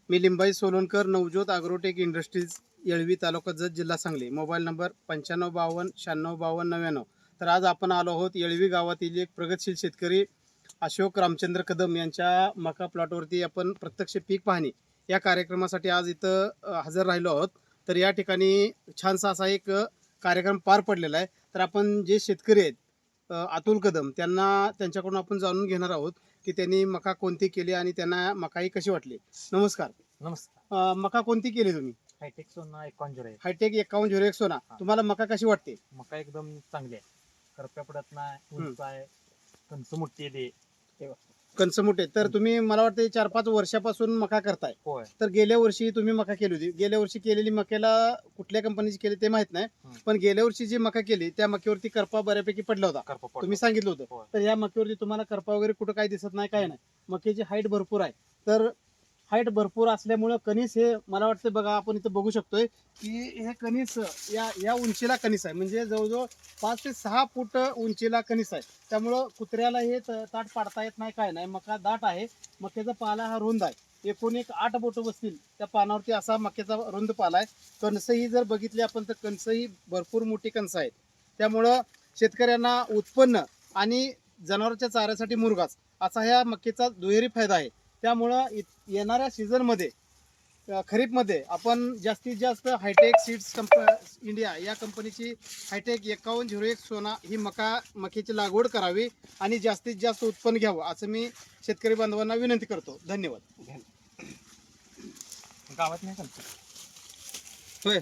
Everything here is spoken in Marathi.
मी लिंबाई सोलनकर, नवज्योत ॲग्रोटेक इंडस्ट्रीज, येळवी, तालुका जत, जिल्हा सांगली. Mobile number 9552 965299. तर आज आपण आलो आहोत येळवी गावातील एक प्रगतशील शेतकरी अशोक रामचंद्र कदम यांच्या मका प्लॉटवरती आपण प्रत्यक्ष पीक पाहणी या कार्यक्रमासाठी आज इथं हजर राहिलो आहोत. तर या ठिकाणी छानसा असा एक कार्यक्रम पार पडलेला आहे. तर आपण जे शेतकरी आहेत अतुल कदम त्यांच्याकडून आपण जाणून घेणार आहोत की त्यांनी मका कोणती केली आणि त्यांना मकाई कशी वाटली. नमस्कार. नमस्कार. मका कोणती केली तुम्ही? हायटेक सोना 51 आहे. हायटेक 5101 सोना. हा. तुम्हाला मका कशी वाटते? मका एकदम चांगली आहे. करप्या पडत नाही, उंच आहे, कंच मोठी आहे ते. कंचमुटे. तर तुम्ही मला वाटते 4-5 वर्षापासून मका करताय. होय. तर गेल्या वर्षी तुम्ही मका केली होती. गेल्या वर्षी केलेली मक्याला कुठल्या कंपनीची केली ते माहित नाही. पण गेल्या वर्षी जी मका केली त्या मक्यावरती करपा बऱ्यापैकी पडला होता. करपा पडला. तुम्ही सांगितलं होतं. होय. तर या मक्यावरती तुम्हाला करपा वगैरे कुठं काही दिसत नाही, काय नाही. मक्याची हाईट भरपूर आहे. तर हाईट भरपूर असल्यामुळं कणीस हे मला वाटतं बघा आपण इथं बघू शकतोय की हे कणीस या उंचीला कणीस आहे. म्हणजे जवळजवळ 5 ते 6 फूट उंचीला कणीस आहे. त्यामुळं कुत्र्याला हे ताट पाडता येत नाही, काय नाही. मका दाट आहे. मक्याचा पाला हा रुंद आहे. एकूण एक 8 बोटं बसतील त्या पानावरती असा मक्याचा रुंद पाला आहे. कणसं ही जर बघितली आपण तर कणसं ही भरपूर मोठी कणसं आहेत. त्यामुळं शेतकऱ्यांना उत्पन्न आणि जनावरांच्या चाऱ्यासाठी मुरघास असा ह्या मक्याचा दुहेरी फायदा आहे. त्यामुळं येणाऱ्या सीझनमध्ये खरीपमध्ये आपण जास्तीत जास्त हायटेक सीड्स इंडिया या कंपनीची हायटेक 5101 सोना ही मक्याची लागवड करावी आणि जास्तीत जास्त उत्पन्न घ्यावं असं मी शेतकरी बांधवांना विनंती करतो. धन्यवाद. गावात नाही चालतं. होय.